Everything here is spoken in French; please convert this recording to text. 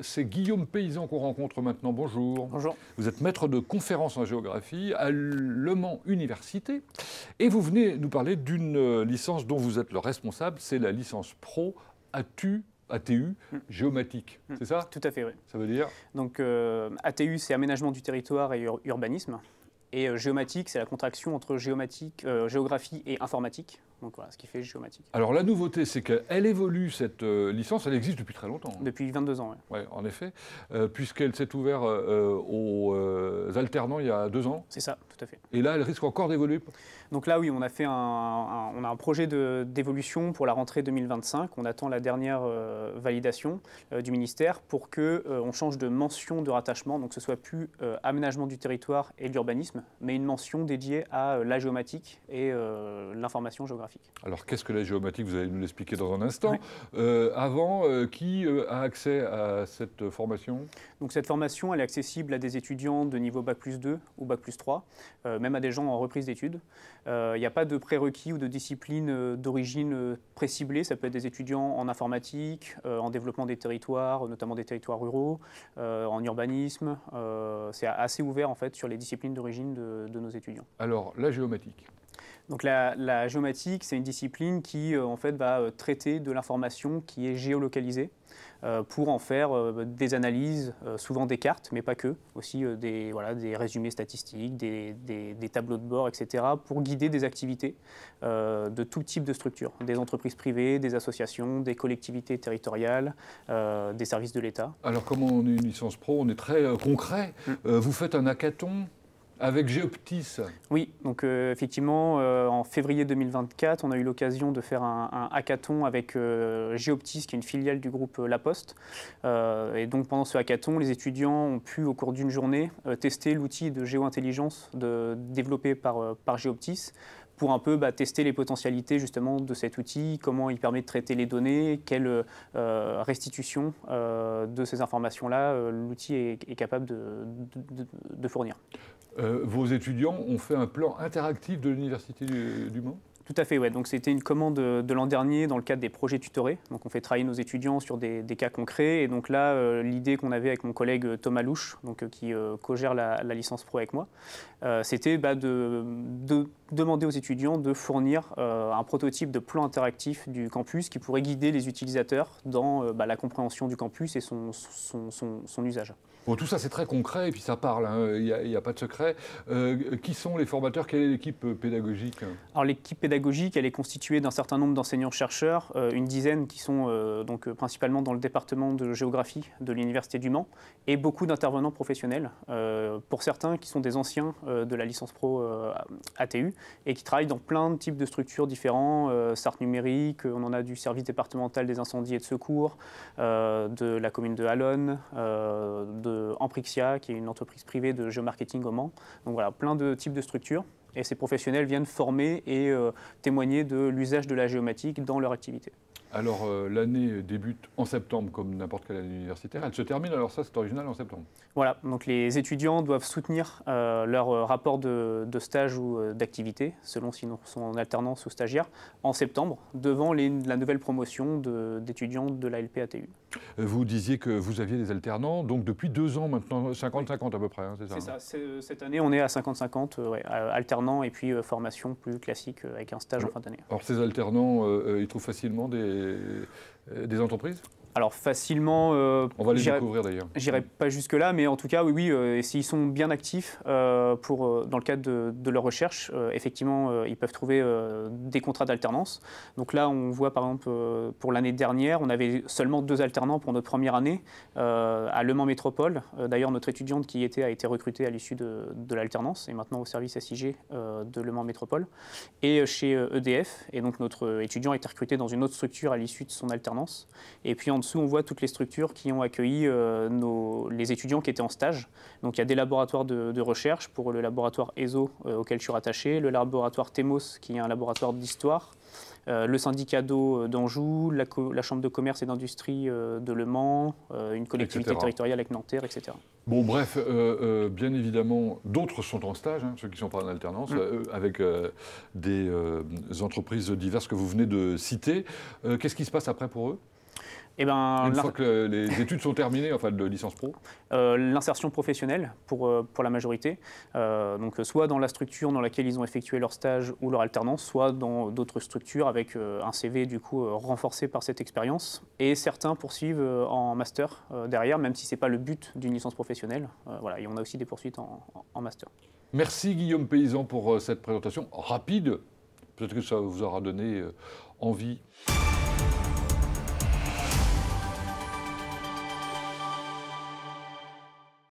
c'est Guillaume Paysan qu'on rencontre maintenant. Bonjour. Bonjour. Vous êtes maître de conférences en géographie à Le Mans Université et vous venez nous parler d'une licence dont vous êtes le responsable, c'est la licence pro ATU géomatique, c'est ça? Tout à fait, oui. Ça veut dire? Donc ATU, c'est aménagement du territoire et urbanisme. Et géomatique, c'est la contraction entre géographie et informatique. Donc voilà, ce qui fait géomatique. Alors la nouveauté, c'est qu'elle évolue, cette licence, elle existe depuis très longtemps. Depuis 22 ans, oui. Ouais, en effet, puisqu'elle s'est ouverte aux alternants il y a 2 ans. C'est ça, tout à fait. Et là, elle risque encore d'évoluer. Donc là, oui, on a fait un projet d'évolution pour la rentrée 2025. On attend la dernière validation du ministère pour qu'on change de mention de rattachement, donc que ce soit plus aménagement du territoire et l'urbanisme, mais une mention dédiée à la géomatique et l'information géographique. Alors, qu'est-ce que la géomatique? Vous allez nous l'expliquer dans un instant. Oui. Avant, qui a accès à cette formation? Donc cette formation, elle est accessible à des étudiants de niveau Bac+2 ou Bac+3, même à des gens en reprise d'études. Il n'y a pas de prérequis ou de discipline d'origine préciblée. Ça peut être des étudiants en informatique, en développement des territoires, notamment des territoires ruraux, en urbanisme. C'est assez ouvert en fait sur les disciplines d'origine de nos étudiants. Alors, la géomatique. Donc la géomatique, c'est une discipline qui en fait va traiter de l'information qui est géolocalisée pour en faire des analyses, souvent des cartes, mais pas que, aussi des résumés statistiques, des tableaux de bord, etc., pour guider des activités de tout type de structures, des entreprises privées, des associations, des collectivités territoriales, des services de l'État. Alors, comme on est une licence pro, on est très concret. Vous faites un hackathon avec Géoptis. Oui, donc effectivement, en février 2024, on a eu l'occasion de faire un hackathon avec Géoptis, qui est une filiale du groupe La Poste. Et donc pendant ce hackathon, les étudiants ont pu, au cours d'une journée, tester l'outil de géo-intelligence développé par Géoptis, pour un peu tester les potentialités justement de cet outil, comment il permet de traiter les données, quelle restitution de ces informations-là l'outil est capable de fournir. Vos étudiants ont fait un plan interactif de l'Université du Mans? Tout à fait, ouais. Donc c'était une commande de l'an dernier dans le cadre des projets tutorés. Donc on fait travailler nos étudiants sur des cas concrets. Et donc là, l'idée qu'on avait avec mon collègue Thomas Louche, qui co-gère la licence pro avec moi, c'était de demander aux étudiants de fournir un prototype de plan interactif du campus qui pourrait guider les utilisateurs dans la compréhension du campus et son usage. Bon, tout ça, c'est très concret et puis ça parle, hein. Il n'y a pas de secret. Qui sont les formateurs? Quelle est l'équipe pédagogique? Alors, l'équipe pédagogique, elle est constituée d'un certain nombre d'enseignants-chercheurs, une dizaine qui sont principalement dans le département de géographie de l'Université du Mans, et beaucoup d'intervenants professionnels, pour certains qui sont des anciens de la licence pro ATU, et qui travaillent dans plein de types de structures différents, SART numérique, on en a du service départemental des incendies et de secours, de la commune de Halonne, Amprixia, qui est une entreprise privée de géomarketing au Mans. Donc voilà, plein de types de structures. Et ces professionnels viennent former et témoigner de l'usage de la géomatique dans leur activité. Alors, l'année débute en septembre, comme n'importe quelle année universitaire. Elle se termine, alors ça, c'est original, en septembre. Voilà, donc les étudiants doivent soutenir leur rapport de stage ou d'activité, selon s'ils sont en alternance ou stagiaire, en septembre, devant la nouvelle promotion d'étudiants de la LP ATU. Vous disiez que vous aviez des alternants, donc depuis 2 ans maintenant, 50-50 à peu près, hein, c'est ça? C'est ça, cette année on est à 50-50, alternants et puis formation plus classique avec un stage en fin d'année. Alors ces alternants, ils trouvent facilement des entreprises? Alors facilement, on va les découvrir d'ailleurs. J'irai pas jusque-là, mais en tout cas, oui, s'ils sont bien actifs dans le cadre de leur recherche, effectivement, ils peuvent trouver des contrats d'alternance. Donc là, on voit par exemple, pour l'année dernière, on avait seulement 2 alternants pour notre première année à Le Mans Métropole. D'ailleurs, notre étudiante qui y était a été recrutée à l'issue de l'alternance et maintenant au service SIG de Le Mans Métropole et chez EDF. Et donc notre étudiant a été recruté dans une autre structure à l'issue de son alternance. Et puis en dessous, on voit toutes les structures qui ont accueilli les étudiants qui étaient en stage. Donc il y a des laboratoires de recherche pour le laboratoire ESO auquel je suis rattaché, le laboratoire TEMOS qui est un laboratoire d'histoire, le syndicat d'eau d'Anjou, la chambre de commerce et d'industrie de Le Mans, une collectivité territoriale avec Nanterre, etc. Bon, bref, bien évidemment, d'autres sont en stage, hein, ceux qui ne sont pas en alternance, avec des entreprises diverses que vous venez de citer. Qu'est-ce qui se passe après pour eux ? Eh ben, Une fois que les études sont terminées, enfin de licence pro? L'insertion professionnelle pour la majorité, donc soit dans la structure dans laquelle ils ont effectué leur stage ou leur alternance, soit dans d'autres structures avec un CV du coup renforcé par cette expérience. Et certains poursuivent en master derrière, même si ce n'est pas le but d'une licence professionnelle. Voilà, et on a aussi des poursuites en master. Merci Guillaume Paysan pour cette présentation rapide. Peut-être que ça vous aura donné envie.